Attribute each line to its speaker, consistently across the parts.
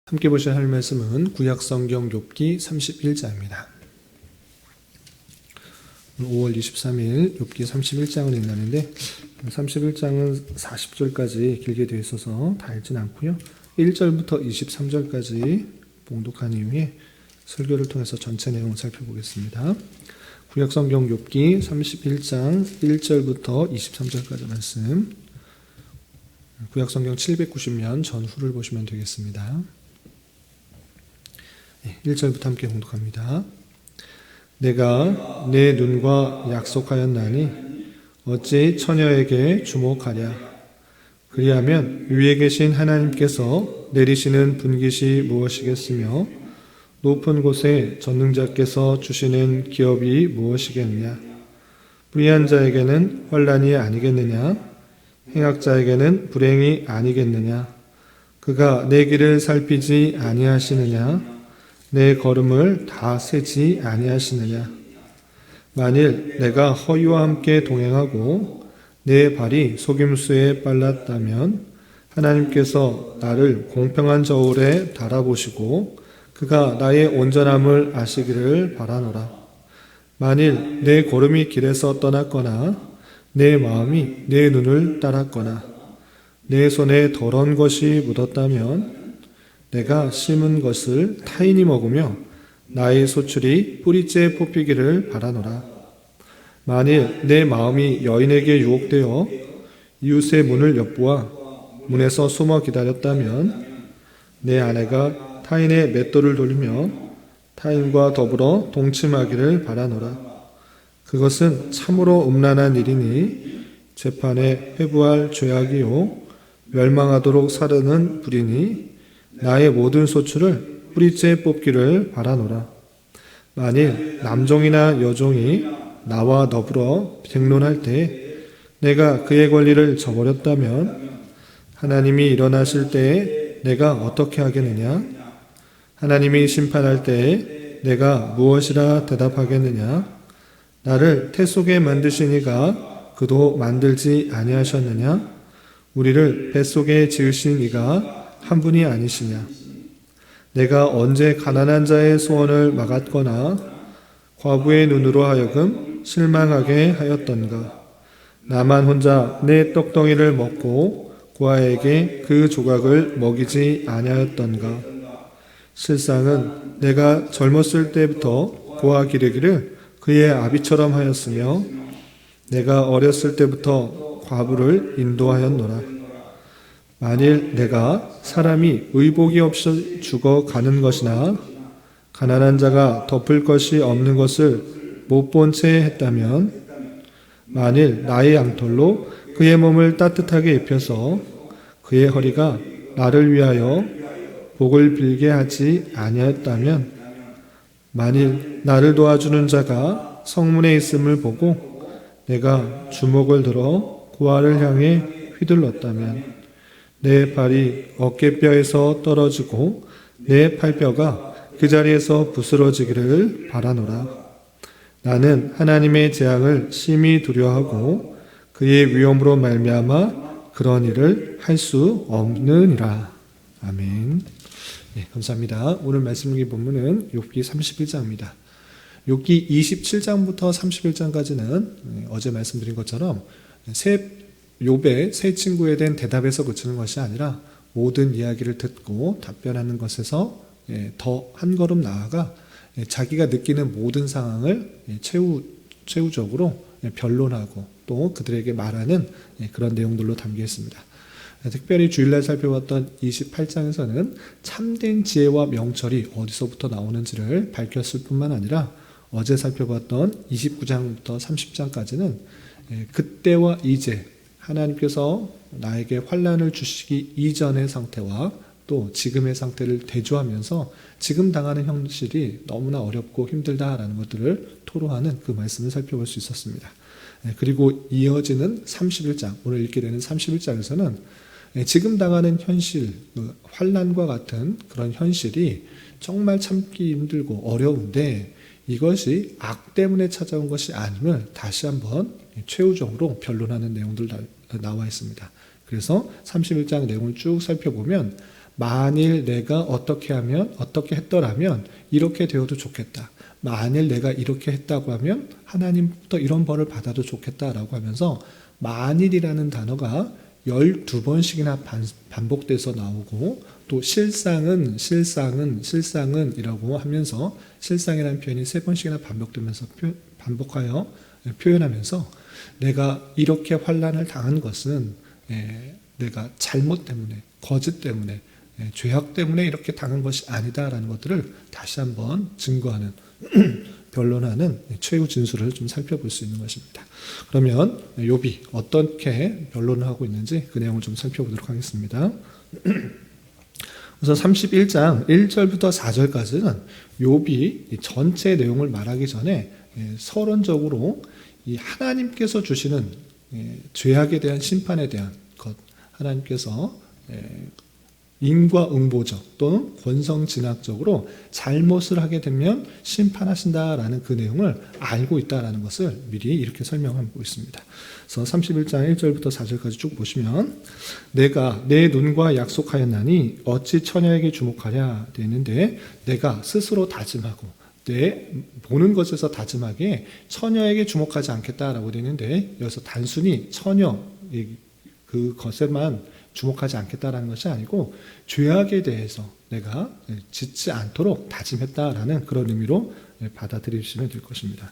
Speaker 1: 함께 보실 할 말씀은 구약성경 욥기 31장입니다. 5월 23일 욥기 31장을 읽는데 31장은 40절까지 길게 되어 있어서 다 읽진 않고요. 1절부터 23절까지 봉독한 이후에 설교를 통해서 전체 내용을 살펴보겠습니다. 구약성경 욥기 31장 1절부터 23절까지 말씀, 구약성경 790면 전후를 보시면 되겠습니다. 1절부터 함께 봉독합니다. 내가 내 눈과 약속하였나니 어찌 처녀에게 주목하랴. 그리하면 위에 계신 하나님께서 내리시는 분깃이 무엇이겠으며 높은 곳에 전능자께서 주시는 기업이 무엇이겠느냐. 불의한 자에게는 환난이 아니겠느냐. 행악자에게는 불행이 아니겠느냐. 그가 내 길을 살피지 아니하시느냐. 내 걸음을 다 세지 아니하시느냐. 만일 내가 허위와 함께 동행하고 내 발이 속임수에 빨랐다면 하나님께서 나를 공평한 저울에 달아보시고 그가 나의 온전함을 아시기를 바라노라. 만일 내 걸음이 길에서 떠났거나 내 마음이 내 눈을 따랐거나 내 손에 더러운 것이 묻었다면 내가 심은 것을 타인이 먹으며 나의 소출이 뿌리째 뽑히기를 바라노라. 만일 내 마음이 여인에게 유혹되어 이웃의 문을 엿보아 문에서 숨어 기다렸다면 내 아내가 타인의 맷돌을 돌리며 타인과 더불어 동침하기를 바라노라. 그것은 참으로 음란한 일이니 재판에 회부할 죄악이요 멸망하도록 사르는 불이니 나의 모든 소출을 뿌리째 뽑기를 바라노라. 만일 남종이나 여종이 나와 더불어 백론할 때 내가 그의 권리를 저버렸다면 하나님이 일어나실 때에 내가 어떻게 하겠느냐? 하나님이 심판할 때에 내가 무엇이라 대답하겠느냐? 나를 태 속에 만드신 이가 그도 만들지 아니하셨느냐? 우리를 뱃속에 지으신 이가 한 분이 아니시냐. 내가 언제 가난한 자의 소원을 막았거나 과부의 눈으로 하여금 실망하게 하였던가. 나만 혼자 내 떡덩이를 먹고 고아에게 그 조각을 먹이지 아니하였던가. 실상은 내가 젊었을 때부터 고아 기르기를 그의 아비처럼 하였으며 내가 어렸을 때부터 과부를 인도하였노라. 만일 내가 사람이 의복이 없이 죽어가는 것이나 가난한 자가 덮을 것이 없는 것을 못 본 채 했다면 만일 나의 양털로 그의 몸을 따뜻하게 입혀서 그의 허리가 나를 위하여 복을 빌게 하지 아니하였다면 만일 나를 도와주는 자가 성문에 있음을 보고 내가 주먹을 들어 고아를 향해 휘둘렀다면 내 발이 어깨뼈에서 떨어지고 내 팔뼈가 그 자리에서 부스러지기를 바라노라. 나는 하나님의 재앙을 심히 두려워하고 그의 위엄으로 말미암아 그런 일을 할 수 없느니라. 아멘. 네, 감사합니다. 오늘 말씀 읽기 본문은 욥기 31장입니다. 욥기 27장부터 31장까지는 어제 말씀드린 것처럼 욥의 세 친구에 대한 대답에서 그치는 것이 아니라 모든 이야기를 듣고 답변하는 것에서 더 한 걸음 나아가 자기가 느끼는 모든 상황을 최후적으로 변론하고 또 그들에게 말하는 그런 내용들로 담겨 있습니다. 특별히 주일날 살펴봤던 28장에서는 참된 지혜와 명철이 어디서부터 나오는지를 밝혔을 뿐만 아니라 어제 살펴봤던 29장부터 30장까지는 그때와 이제 하나님께서 나에게 환난을 주시기 이전의 상태와 또 지금의 상태를 대조하면서 지금 당하는 현실이 너무나 어렵고 힘들다라는 것들을 토로하는 그 말씀을 살펴볼 수 있었습니다. 그리고 이어지는 31장, 오늘 읽게 되는 31장에서는 지금 당하는 현실, 환난과 같은 그런 현실이 정말 참기 힘들고 어려운데 이것이 악 때문에 찾아온 것이 아님을 다시 한번 최후적으로 변론하는 내용들 나와 있습니다. 그래서 31장 내용을 쭉 살펴보면 만일 내가 어떻게 하면, 어떻게 했더라면 이렇게 되어도 좋겠다. 만일 내가 이렇게 했다고 하면 하나님부터 이런 벌을 받아도 좋겠다라고 하면서 만일이라는 단어가 12번씩이나 반복돼서 나오고 또 실상은 이라고 하면서 실상이라는 표현이 3번씩이나 반복하여 표현하면서 내가 이렇게 환난을 당한 것은 내가 잘못 때문에, 거짓 때문에, 죄악 때문에 이렇게 당한 것이 아니다라는 것들을 다시 한번 증거하는 변론하는 최후 진술을 좀 살펴볼 수 있는 것입니다. 그러면 욥이 어떻게 변론을 하고 있는지 그 내용을 좀 살펴보도록 하겠습니다. 우선 31장 1절부터 4절까지는 욥이 전체 내용을 말하기 전에 서론적으로 이 하나님께서 주시는 죄악에 대한 심판에 대한 것, 하나님께서 인과응보적 또는 권성진학적으로 잘못을 하게 되면 심판하신다라는 그 내용을 알고 있다라는 것을 미리 이렇게 설명하고 있습니다. 그래서 31장 1절부터 4절까지 쭉 보시면 내가 내 눈과 약속하였나니 어찌 처녀에게 주목하랴 되는데 내가 스스로 다짐하고 내 보는 것에서 다짐하기에 처녀에게 주목하지 않겠다라고 되는데 여기서 단순히 처녀 그것에만 주목하지 않겠다라는 것이 아니고 죄악에 대해서 내가 짓지 않도록 다짐했다라는 그런 의미로 받아들이시면 될 것입니다.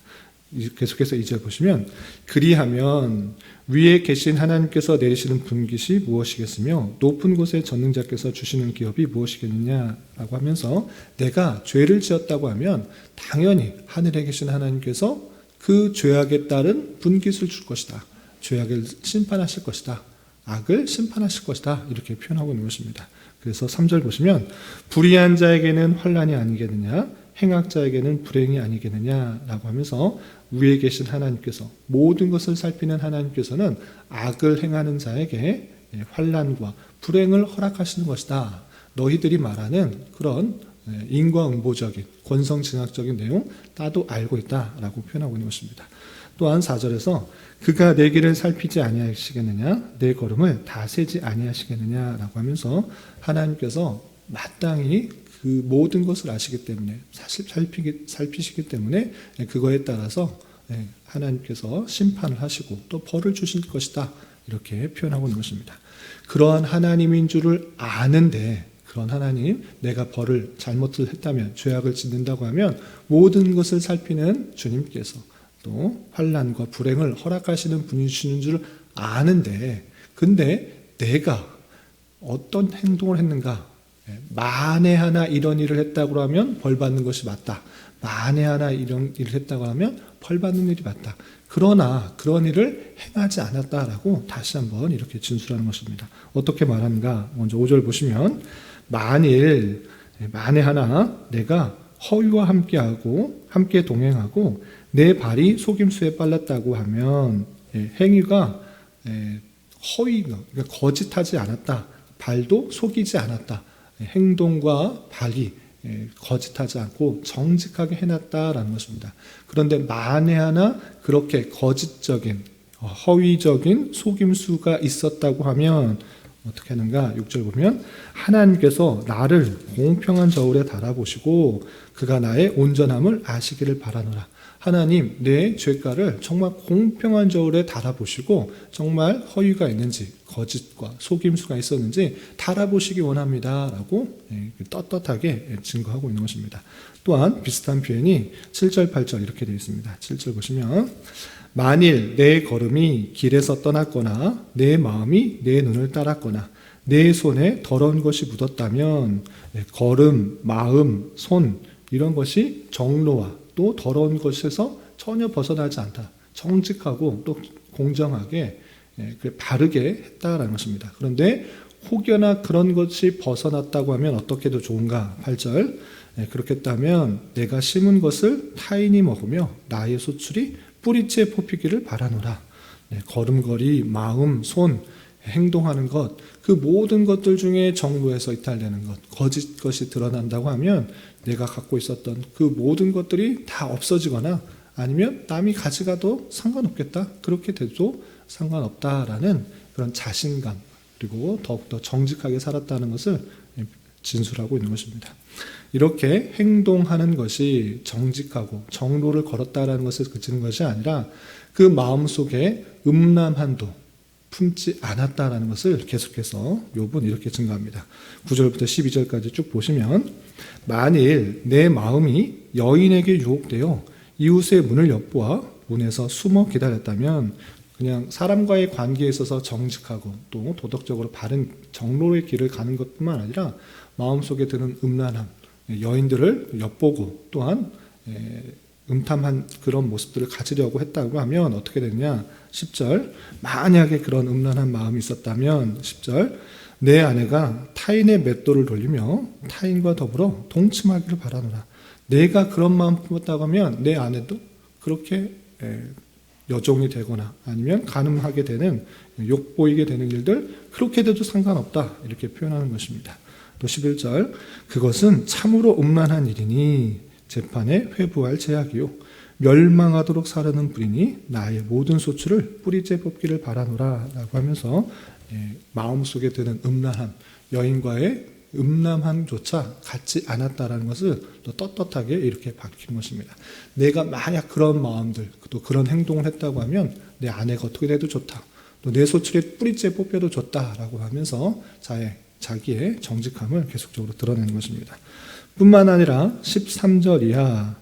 Speaker 1: 계속해서 2절 보시면 그리하면 위에 계신 하나님께서 내리시는 분깃이 무엇이겠으며 높은 곳에 전능자께서 주시는 기업이 무엇이겠느냐라고 하면서 내가 죄를 지었다고 하면 당연히 하늘에 계신 하나님께서 그 죄악에 따른 분깃을 줄 것이다. 죄악을 심판하실 것이다. 악을 심판하실 것이다. 이렇게 표현하고 있는 것입니다. 그래서 3절 보시면 불의한 자에게는 환난이 아니겠느냐 행악자에게는 불행이 아니겠느냐라고 하면서 위에 계신 하나님께서 모든 것을 살피는 하나님께서는 악을 행하는 자에게 환난과 불행을 허락하시는 것이다. 너희들이 말하는 그런 인과응보적인 권성징악적인 내용 나도 알고 있다라고 표현하고 있는 것입니다. 또한 4절에서 그가 내 길을 살피지 아니하시겠느냐 내 걸음을 다 세지 아니하시겠느냐라고 하면서 하나님께서 마땅히 그 모든 것을 아시기 때문에 사실 살피시기 때문에 그거에 따라서 하나님께서 심판을 하시고 또 벌을 주실 것이다 이렇게 표현하고 있는 것입니다. 그러한 하나님인 줄을 아는데 그런 하나님 내가 벌을 잘못을 했다면 죄악을 짓는다고 하면 모든 것을 살피는 주님께서 또 환난과 불행을 허락하시는 분이시는 줄 아는데 근데 내가 어떤 행동을 했는가 만에 하나 이런 일을 했다고 하면 벌 받는 것이 맞다. 만에 하나 이런 일을 했다고 하면 벌 받는 일이 맞다. 그러나 그런 일을 행하지 않았다라고 다시 한번 이렇게 진술하는 것입니다. 어떻게 말하는가? 먼저 5절 보시면 만에 하나 내가 허위와 함께하고 함께 동행하고 내 발이 속임수에 빨랐다고 하면 행위가 허위가 그러니까 거짓하지 않았다. 발도 속이지 않았다. 행동과 발이 거짓하지 않고 정직하게 해놨다라는 것입니다. 그런데 만에 하나 그렇게 거짓적인 허위적인 속임수가 있었다고 하면 어떻게 하는가? 6절 보면 하나님께서 나를 공평한 저울에 달아보시고 그가 나의 온전함을 아시기를 바라노라. 하나님 내 죄가를 정말 공평한 저울에 달아보시고 정말 허위가 있는지 거짓과 속임수가 있었는지 달아보시기 원합니다 라고 떳떳하게 증거하고 있는 것입니다. 또한 비슷한 표현이 7절 8절 이렇게 되어 있습니다. 7절 보시면 만일 내 걸음이 길에서 떠났거나 내 마음이 내 눈을 따랐거나 내 손에 더러운 것이 묻었다면 걸음, 마음, 손 이런 것이 정로와 또 더러운 것에서 전혀 벗어나지 않다. 정직하고 또 공정하게 바르게 했다라는 것입니다. 그런데 혹여나 그런 것이 벗어났다고 하면 어떻게 더 좋은가? 8절 그렇게 했다면 내가 심은 것을 타인이 먹으며 나의 소출이 뿌리째 뽑히기를 바라노라. 걸음걸이, 마음, 손, 행동하는 것, 그 모든 것들 중에 정로에서 이탈되는 것, 거짓 것이 드러난다고 하면 내가 갖고 있었던 그 모든 것들이 다 없어지거나 아니면 남이 가져가도 상관없겠다. 그렇게 돼도 상관없다라는 그런 자신감 그리고 더욱더 정직하게 살았다는 것을 진술하고 있는 것입니다. 이렇게 행동하는 것이 정직하고 정로를 걸었다라는 것을 그치는 것이 아니라 그 마음속에 음란한도 품지 않았다라는 것을 계속해서 욥은 이렇게 증거합니다. 9절부터 12절까지 쭉 보시면 만일 내 마음이 여인에게 유혹되어 이웃의 문을 엿보아 문에서 숨어 기다렸다면 그냥 사람과의 관계에 있어서 정직하고 또 도덕적으로 바른 정로의 길을 가는 것뿐만 아니라 마음속에 드는 음란함, 여인들을 엿보고 또한 음탐한 그런 모습들을 가지려고 했다고 하면 어떻게 되느냐. 10절 만약에 그런 음란한 마음이 있었다면 10절 내 아내가 타인의 맷돌을 돌리며 타인과 더불어 동침하기를 바라노라. 내가 그런 마음 품었다고 하면 내 아내도 그렇게 여종이 되거나 아니면 간음하게 되는 욕보이게 되는 일들 그렇게 돼도 상관없다 이렇게 표현하는 것입니다. 또 11절 그것은 참으로 음란한 일이니 재판에 회부할 제약이요 멸망하도록 사르는 불이니 나의 모든 소출을 뿌리째 뽑기를 바라노라 라고 하면서 마음속에 드는 음란함 여인과의 음란함조차 갖지 않았다라는 것을 또 떳떳하게 이렇게 밝히는 것입니다. 내가 만약 그런 마음들 또 그런 행동을 했다고 하면 내 아내가 어떻게 돼도 좋다. 또 내 소출에 뿌리째 뽑혀도 좋다라고 하면서 자기의 정직함을 계속적으로 드러내는 것입니다. 뿐만 아니라 13절 이하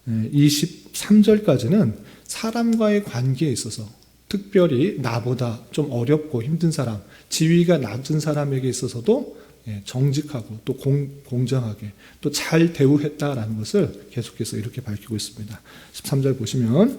Speaker 1: 23절까지는 사람과의 관계에 있어서 특별히 나보다 좀 어렵고 힘든 사람, 지위가 낮은 사람에게 있어서도 정직하고 또 공정하게 또 잘 대우했다라는 것을 계속해서 이렇게 밝히고 있습니다. 13절 보시면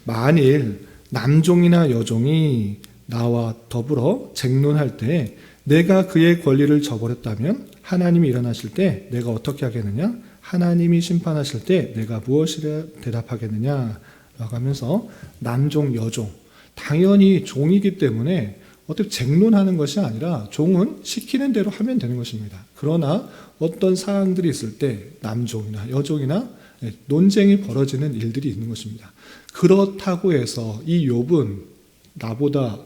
Speaker 1: 만일 남종이나 여종이 나와 더불어 쟁론할 때 내가 그의 권리를 저버렸다면 하나님이 일어나실 때 내가 어떻게 하겠느냐? 하나님이 심판하실 때 내가 무엇이라 대답하겠느냐? 라고 하면서 남종, 여종 당연히 종이기 때문에 어떻게 쟁론하는 것이 아니라 종은 시키는 대로 하면 되는 것입니다. 그러나 어떤 사항들이 있을 때 남종이나 여종이나 논쟁이 벌어지는 일들이 있는 것입니다. 그렇다고 해서 이 욥은 나보다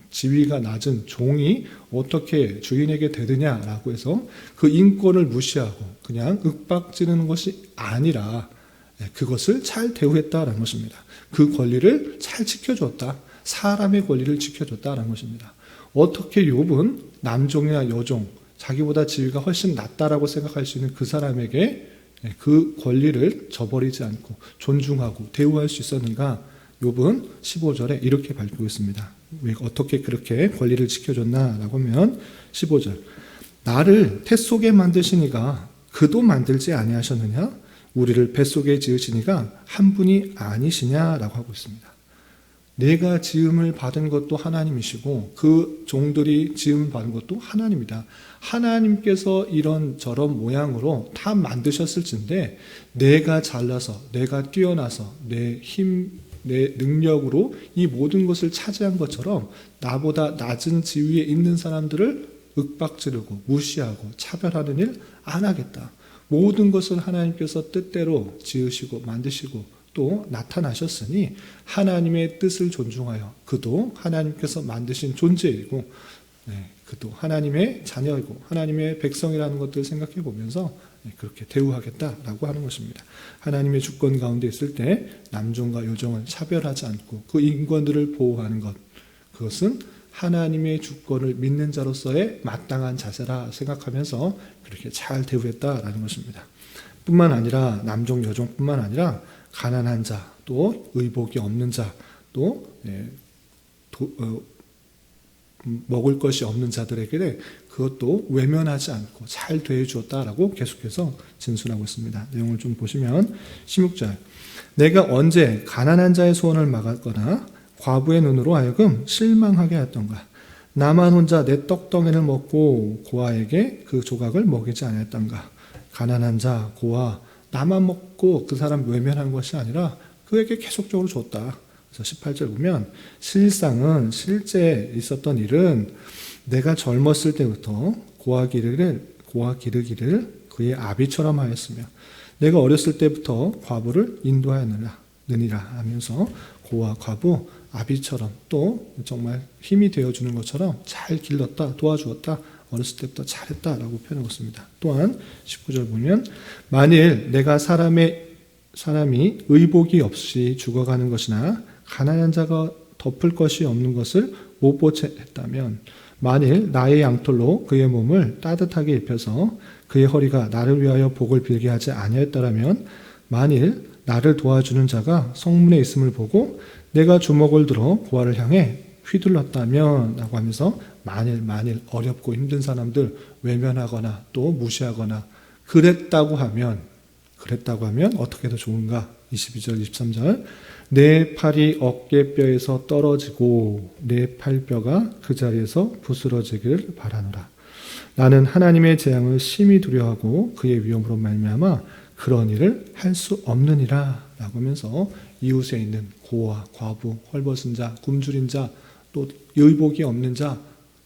Speaker 1: 지위가 낮은 종이 어떻게 주인에게 되느냐라고 해서 그 인권을 무시하고 그냥 윽박지르는 것이 아니라 그것을 잘 대우했다라는 것입니다. 그 권리를 잘 지켜줬다. 사람의 권리를 지켜줬다라는 것입니다. 어떻게 욥은 남종이나 여종, 자기보다 지위가 훨씬 낮다라고 생각할 수 있는 그 사람에게 그 권리를 저버리지 않고 존중하고 대우할 수 있었는가? 욥은 15절에 이렇게 밝히고 있습니다. 왜 어떻게 그렇게 권리를 지켜줬나라고 하면 15절 나를 태 속에 만드시니가 그도 만들지 아니하셨느냐? 우리를 뱃속에 지으시니가 한 분이 아니시냐라고 하고 있습니다. 내가 지음을 받은 것도 하나님이시고 그 종들이 지음을 받은 것도 하나님이다. 하나님께서 이런 저런 모양으로 다 만드셨을진데 내가 잘나서 내가 뛰어나서 내 힘, 내 능력으로 이 모든 것을 차지한 것처럼 나보다 낮은 지위에 있는 사람들을 윽박지르고 무시하고 차별하는 일 안 하겠다. 모든 것을 하나님께서 뜻대로 지으시고 만드시고 또 나타나셨으니 하나님의 뜻을 존중하여 그도 하나님께서 만드신 존재이고 그도 하나님의 자녀이고 하나님의 백성이라는 것들을 생각해 보면서 그렇게 대우하겠다라고 하는 것입니다. 하나님의 주권 가운데 있을 때 남종과 여종을 차별하지 않고 그 인권들을 보호하는 것 그것은 하나님의 주권을 믿는 자로서의 마땅한 자세라 생각하면서 그렇게 잘 대우했다라는 것입니다. 뿐만 아니라 남종 여종뿐만 아니라 가난한 자, 또 의복이 없는 자, 또 먹을 것이 없는 자들에게 그것도 외면하지 않고 잘 대해주었다라고 계속해서 진술하고 있습니다. 내용을 좀 보시면 16절 내가 언제 가난한 자의 소원을 막았거나 과부의 눈으로 하여금 실망하게 했던가 나만 혼자 내 떡덩이를 먹고 고아에게 그 조각을 먹이지 않았던가 가난한 자, 고아 나만 먹고 그 사람 외면한 것이 아니라 그에게 계속적으로 줬다. 그래서 18절 보면 실상은 실제 있었던 일은 내가 젊었을 때부터 고아 기르기를 그의 아비처럼 하였으며 내가 어렸을 때부터 과부를 인도하였느니라 하면서 고아 과부 아비처럼 또 정말 힘이 되어주는 것처럼 잘 길렀다, 도와주었다, 어렸을 때부터 잘했다라고 표현하고 있습니다. 또한 19절 보면 만일 내가 사람이 의복이 없이 죽어가는 것이나 가난한 자가 덮을 것이 없는 것을 못 보채 했다면 만일 나의 양털로 그의 몸을 따뜻하게 입혀서 그의 허리가 나를 위하여 복을 빌게 하지 아니하였다라면 만일 나를 도와주는 자가 성문에 있음을 보고 내가 주먹을 들어 보아를 향해 휘둘렀다면 라고 하면서 만일 어렵고 힘든 사람들 외면하거나 또 무시하거나 그랬다고 하면 어떻게 더 좋은가? 22절 23절 내 팔이 어깨뼈에서 떨어지고 내 팔뼈가 그 자리에서 부스러지기를 바라노라. 나는 하나님의 재앙을 심히 두려워하고 그의 위험으로 말미암아 그런 일을 할 수 없느니라 라고 하면서 이웃에 있는 고아, 과부, 헐벗은 자, 굶주린 자, 또 의복이 없는 자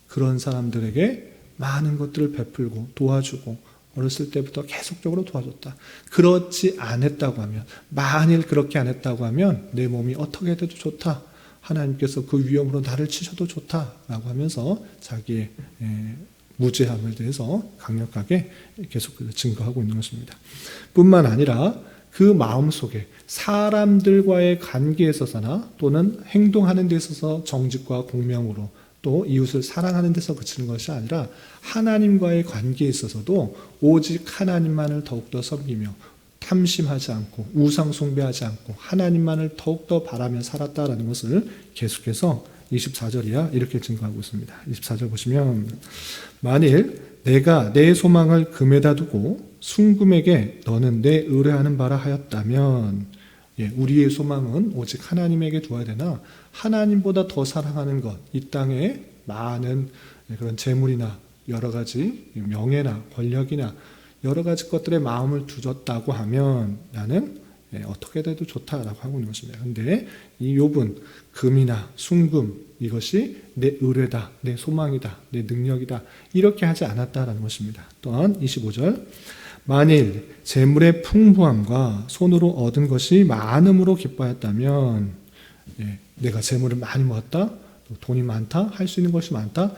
Speaker 1: 그런 사람들에게 많은 것들을 베풀고 도와주고 어렸을 때부터 계속적으로 도와줬다. 그렇지 않았다고 하면 만일 그렇게 안 했다고 하면 내 몸이 어떻게 돼도 좋다. 하나님께서 그 위험으로 나를 치셔도 좋다라고 하면서 자기의 무죄함을 대해서 강력하게 계속 증거하고 있는 것입니다. 뿐만 아니라 그 마음속에 사람들과의 관계에 있어서나 또는 행동하는 데 있어서 정직과 공명으로 또 이웃을 사랑하는 데서 그치는 것이 아니라 하나님과의 관계에 있어서도 오직 하나님만을 더욱더 섬기며 탐심하지 않고 우상 숭배하지 않고 하나님만을 더욱더 바라며 살았다라는 것을 계속해서 24절이야 이렇게 증거하고 있습니다. 24절 보시면 만일 내가 내 소망을 금에다 두고 순금에게 너는 내 의뢰하는 바라 하였다면 우리의 소망은 오직 하나님에게 두어야 되나 하나님보다 더 사랑하는 것, 이 땅에 많은 그런 재물이나 여러 가지 명예나 권력이나 여러 가지 것들에 마음을 두었다고 하면 나는 어떻게 돼도 좋다라고 하고 있는 것입니다. 그런데 이 욥은 금이나 순금 이것이 내 의뢰다, 내 소망이다, 내 능력이다 이렇게 하지 않았다라는 것입니다. 또한 25절 만일 재물의 풍부함과 손으로 얻은 것이 많음으로 기뻐했다면 내가 재물을 많이 모았다, 돈이 많다, 할 수 있는 것이 많다,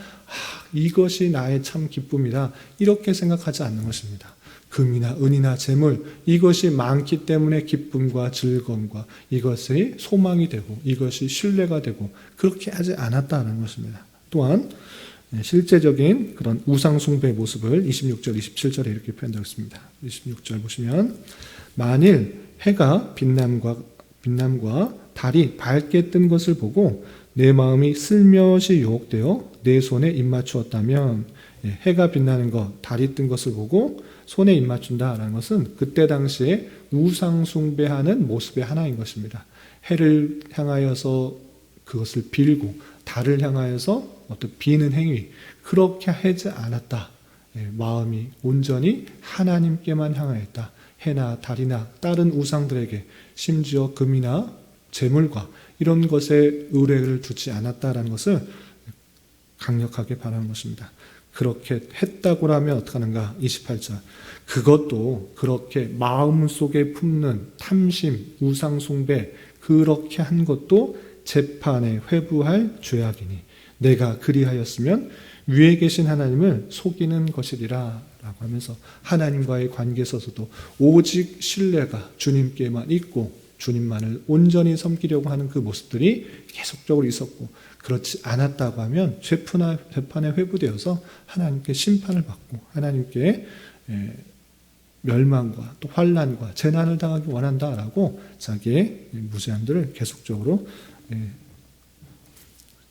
Speaker 1: 이것이 나의 참 기쁨이다 이렇게 생각하지 않는 것입니다. 금이나 은이나 재물 이것이 많기 때문에 기쁨과 즐거움과 이것이 소망이 되고 이것이 신뢰가 되고 그렇게 하지 않았다는 것입니다. 또한 실제적인 그런 우상 숭배의 모습을 26절, 27절에 이렇게 표현되어 있습니다. 26절 보시면 만일 해가 빛남과 달이 밝게 뜬 것을 보고 내 마음이 슬며시 유혹되어 내 손에 입맞추었다면 해가 빛나는 것, 달이 뜬 것을 보고 손에 입맞춘다라는 것은 그때 당시에 우상 숭배하는 모습의 하나인 것입니다. 해를 향하여서 그것을 빌고 달을 향하여서 어떤 비는 행위 그렇게 하지 않았다. 마음이 온전히 하나님께만 향하였다. 해나 달이나 다른 우상들에게 심지어 금이나 재물과 이런 것에 의뢰를 두지 않았다라는 것을 강력하게 바라는 것입니다. 그렇게 했다고 하면 어떡하는가? 28절. 그것도 그렇게 마음속에 품는 탐심, 우상숭배 그렇게 한 것도 재판에 회부할 죄악이니 내가 그리하였으면 위에 계신 하나님을 속이는 것이리라 라고 하면서 하나님과의 관계에 있어서도 오직 신뢰가 주님께만 있고 주님만을 온전히 섬기려고 하는 그 모습들이 계속적으로 있었고 그렇지 않았다고 하면 재판에 회부되어서 하나님께 심판을 받고 하나님께 멸망과 또 환난과 재난을 당하기 원한다라고 자기의 무죄함들을 계속적으로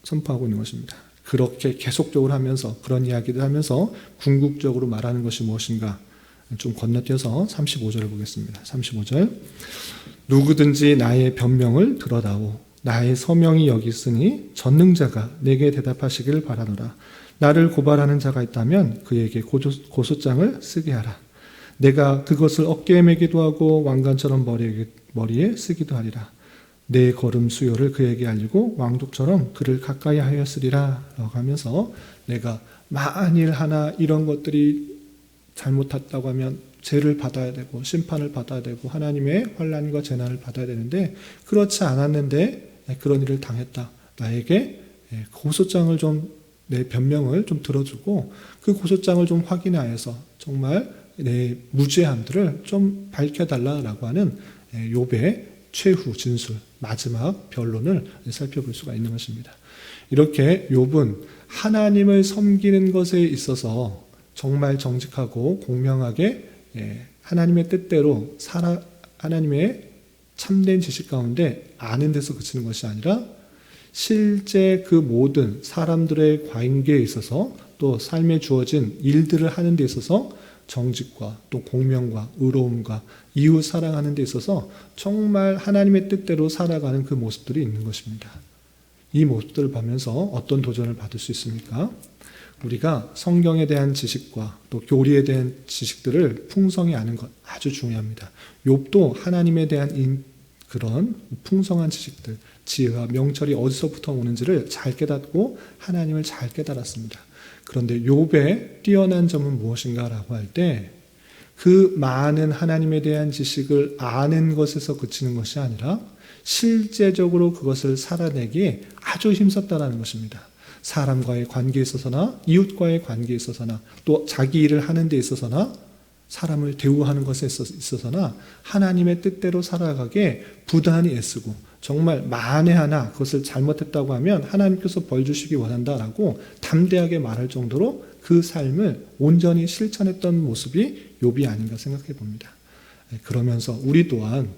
Speaker 1: 선포하고 있는 것입니다. 그렇게 계속적으로 하면서 그런 이야기를 하면서 궁극적으로 말하는 것이 무엇인가 좀 건너뛰어서 35절을 보겠습니다. 35절 누구든지 나의 변명을 들어다오 나의 서명이 여기 있으니 전능자가 내게 대답하시기를 바라노라. 나를 고발하는 자가 있다면 그에게 고소장을 쓰게 하라. 내가 그것을 어깨에 매기도 하고 왕관처럼 머리에 쓰기도 하리라. 내 걸음 수요를 그에게 알리고 왕족처럼 그를 가까이 하였으리라 라고 하면서 내가 만일 하나 이런 것들이 잘못했다고 하면 죄를 받아야 되고 심판을 받아야 되고 하나님의 환난과 재난을 받아야 되는데 그렇지 않았는데 그런 일을 당했다. 나에게 고소장을 내 변명을 좀 들어주고 그 고소장을 좀 확인하여서 정말 내 무죄함들을 좀 밝혀달라라고 하는 욥의 최후 진술, 마지막 변론을 살펴볼 수가 있는 것입니다. 이렇게 욥은 하나님을 섬기는 것에 있어서 정말 정직하고 공명하게 하나님의 뜻대로 하나님의 참된 지식 가운데 아는 데서 그치는 것이 아니라 실제 그 모든 사람들의 관계에 있어서 또 삶에 주어진 일들을 하는 데 있어서 정직과 또 공명과 의로움과 이웃 사랑하는 데 있어서 정말 하나님의 뜻대로 살아가는 그 모습들이 있는 것입니다. 이 모습들을 보면서 어떤 도전을 받을 수 있습니까? 우리가 성경에 대한 지식과 또 교리에 대한 지식들을 풍성히 아는 것 아주 중요합니다. 욥도 하나님에 대한 그런 풍성한 지식들, 지혜와 명철이 어디서부터 오는지를 잘 깨닫고 하나님을 잘 깨달았습니다. 그런데 욥의 뛰어난 점은 무엇인가라고 할 때 그 많은 하나님에 대한 지식을 아는 것에서 그치는 것이 아니라 실제적으로 그것을 살아내기에 아주 힘썼다는 것입니다. 사람과의 관계에 있어서나 이웃과의 관계에 있어서나 또 자기 일을 하는 데 있어서나 사람을 대우하는 것에 있어서나 하나님의 뜻대로 살아가게 부단히 애쓰고 정말 만에 하나 그것을 잘못했다고 하면 하나님께서 벌 주시기 원한다라고 담대하게 말할 정도로 그 삶을 온전히 실천했던 모습이 욥이 아닌가 생각해 봅니다. 그러면서 우리 또한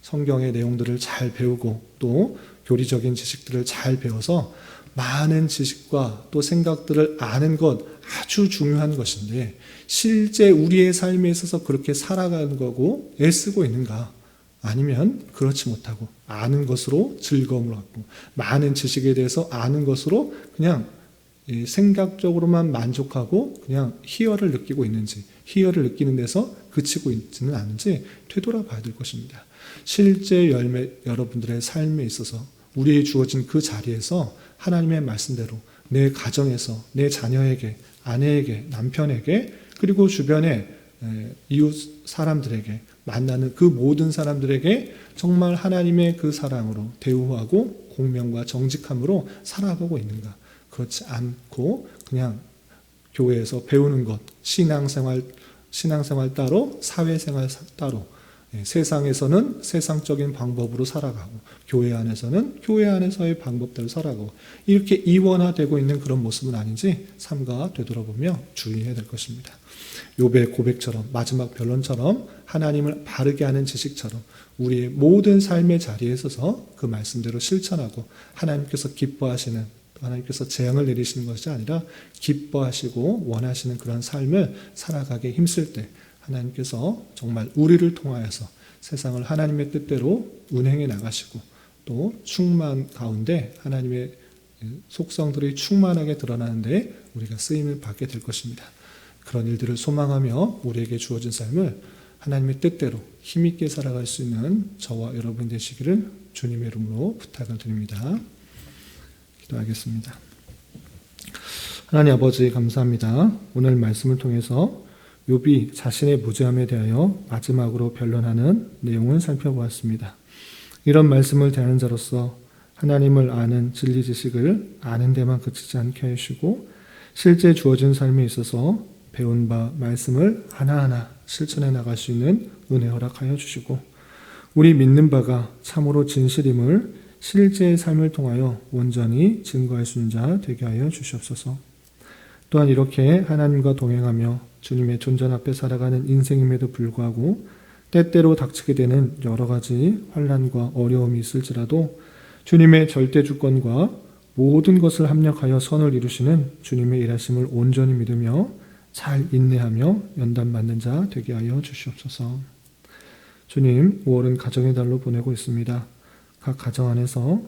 Speaker 1: 성경의 내용들을 잘 배우고 또 교리적인 지식들을 잘 배워서 많은 지식과 또 생각들을 아는 것 아주 중요한 것인데 실제 우리의 삶에 있어서 그렇게 살아가는 거고 애쓰고 있는가? 아니면 그렇지 못하고 아는 것으로 즐거움을 갖고 많은 지식에 대해서 아는 것으로 그냥 생각적으로만 만족하고 그냥 희열을 느끼고 있는지 희열을 느끼는 데서 그치고 있지는 않은지 되돌아봐야 될 것입니다. 실제 여러분들의 삶에 있어서 우리의 주어진 그 자리에서 하나님의 말씀대로 내 가정에서 내 자녀에게 아내에게 남편에게 그리고 주변의 이웃 사람들에게 만나는 그 모든 사람들에게 정말 하나님의 그 사랑으로 대우하고 공명과 정직함으로 살아가고 있는가? 그렇지 않고 그냥 교회에서 배우는 것, 신앙생활 따로, 사회생활 따로, 세상에서는 세상적인 방법으로 살아가고 교회 안에서는 교회 안에서의 방법대로 살아가고 이렇게 이원화되고 있는 그런 모습은 아닌지 삼가 되돌아보며 주의해야 될 것입니다. 욥의 고백처럼 마지막 변론처럼 하나님을 바르게 아는 지식처럼 우리의 모든 삶의 자리에 있어서 그 말씀대로 실천하고 하나님께서 기뻐하시는 하나님께서 재앙을 내리시는 것이 아니라 기뻐하시고 원하시는 그런 삶을 살아가게 힘쓸 때 하나님께서 정말 우리를 통하여서 세상을 하나님의 뜻대로 운행해 나가시고 또 충만 가운데 하나님의 속성들이 충만하게 드러나는데 우리가 쓰임을 받게 될 것입니다. 그런 일들을 소망하며 우리에게 주어진 삶을 하나님의 뜻대로 힘있게 살아갈 수 있는 저와 여러분 되시기를 주님의 이름으로 부탁을 드립니다. 기도하겠습니다. 하나님 아버지 감사합니다. 오늘 말씀을 통해서 욥이 자신의 무죄함에 대하여 마지막으로 변론하는 내용을 살펴보았습니다. 이런 말씀을 대하는 자로서 하나님을 아는 진리 지식을 아는 데만 그치지 않게 하시고 실제 주어진 삶에 있어서 배운 바 말씀을 하나하나 실천해 나갈 수 있는 은혜 허락하여 주시고 우리 믿는 바가 참으로 진실임을 실제의 삶을 통하여 온전히 증거할 수 있는 자 되게 하여 주시옵소서. 또한 이렇게 하나님과 동행하며 주님의 존전 앞에 살아가는 인생임에도 불구하고 때때로 닥치게 되는 여러 가지 환난과 어려움이 있을지라도 주님의 절대 주권과 모든 것을 합력하여 선을 이루시는 주님의 일하심을 온전히 믿으며 잘 인내하며 연단받는 자 되게 하여 주시옵소서. 주님, 5월은 가정의 달로 보내고 있습니다. 각 가정 안에서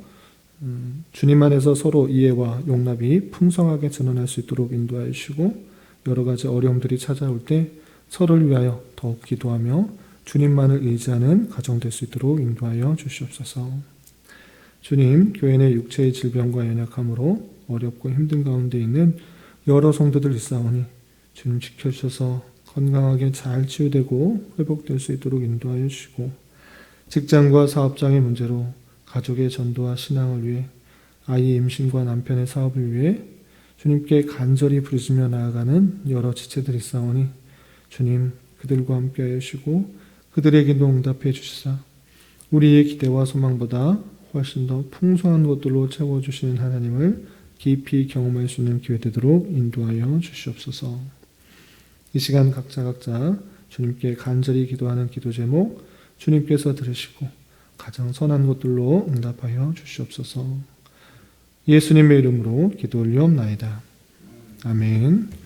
Speaker 1: 주님 안에서 서로 이해와 용납이 풍성하게 전환할 수 있도록 인도하여 주시고 여러 가지 어려움들이 찾아올 때 서로를 위하여 더욱 기도하며 주님만을 의지하는 가정 될 수 있도록 인도하여 주시옵소서. 주님, 교회 내 육체의 질병과 연약함으로 어렵고 힘든 가운데 있는 여러 성도들 있사오니 주님 지켜주셔서 건강하게 잘 치유되고 회복될 수 있도록 인도하여 주시고 직장과 사업장의 문제로 가족의 전도와 신앙을 위해, 아이의 임신과 남편의 사업을 위해 주님께 간절히 부르짖며 나아가는 여러 지체들이 있사오니 주님 그들과 함께 하시고 그들에게도 응답해 주시사 우리의 기대와 소망보다 훨씬 더 풍성한 것들로 채워주시는 하나님을 깊이 경험할 수 있는 기회 되도록 인도하여 주시옵소서. 이 시간 각자 주님께 간절히 기도하는 기도 제목 주님께서 들으시고 가장 선한 것들로 응답하여 주시옵소서. 예수님의 이름으로 기도 올리옵나이다. 아멘.